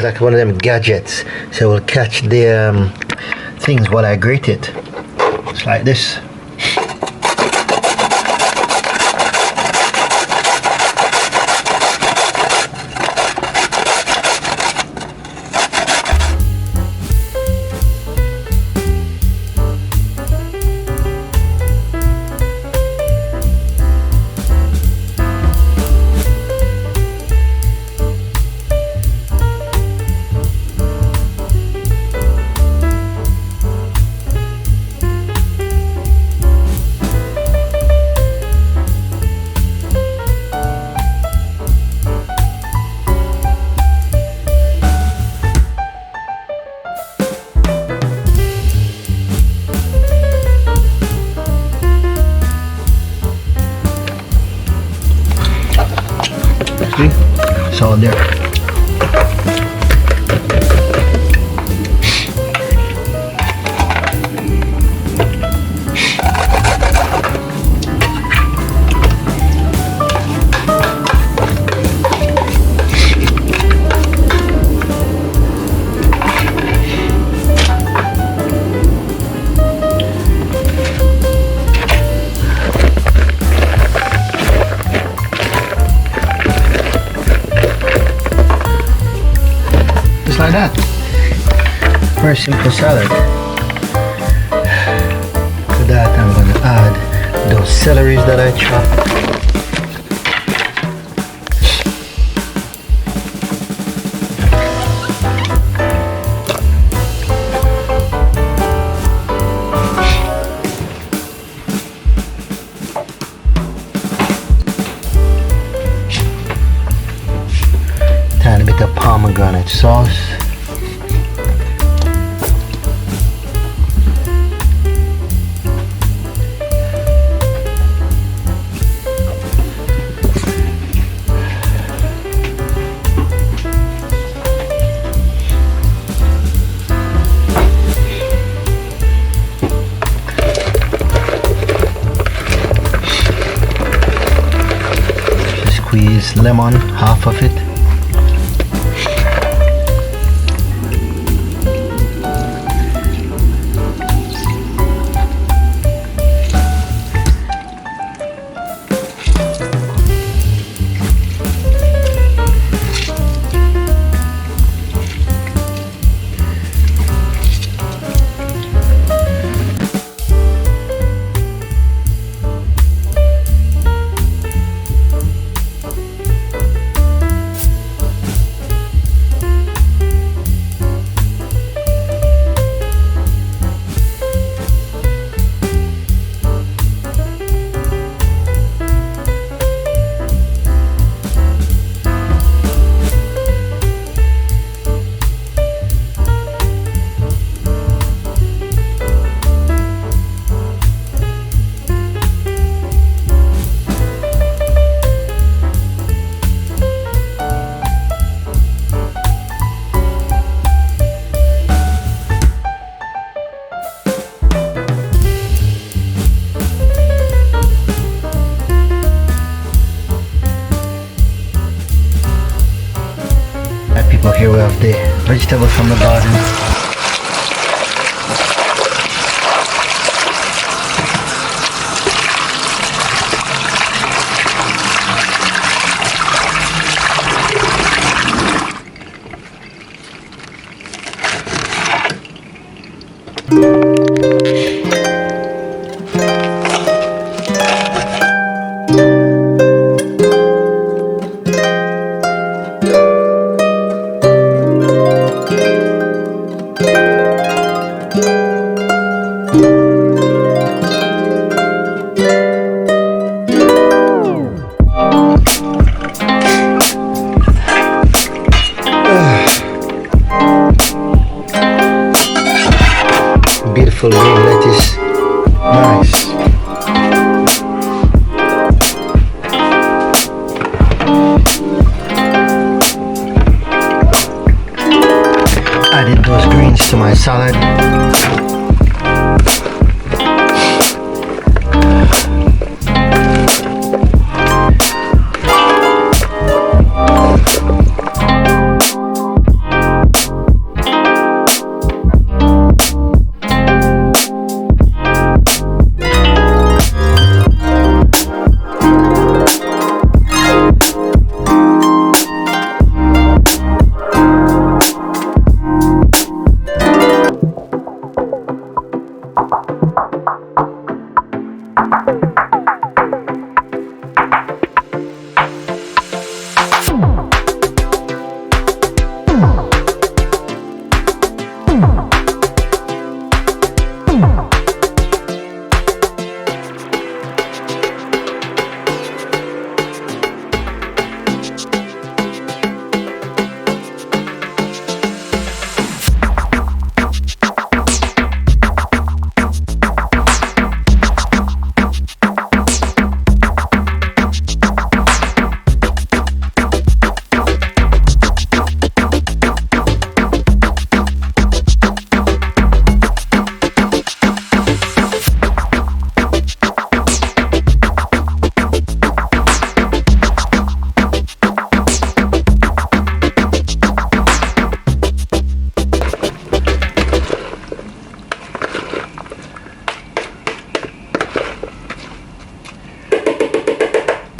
like one of them gadgets, so it will catch the things while I grate it. It's like this. It's all there. Like that. Very simple salad. To that I'm going to add those celeries that I chopped. Tiny bit of pomegranate sauce. Squeeze lemon, half of it. People, here we have the vegetables from the garden. Beautiful green lettuce, nice. Added those greens to my salad.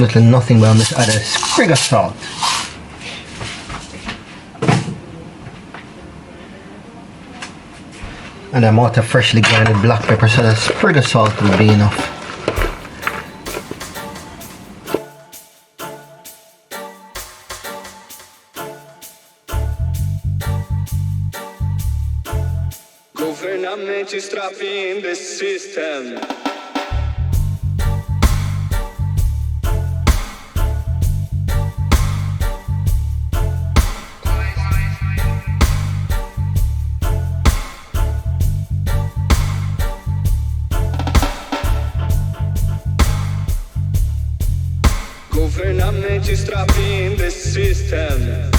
Little nothing, but I'm just add a sprig of salt. And I'm out of freshly grounded black pepper, so a sprig of salt will be enough. Government is trapping the system. Government is trapping the system.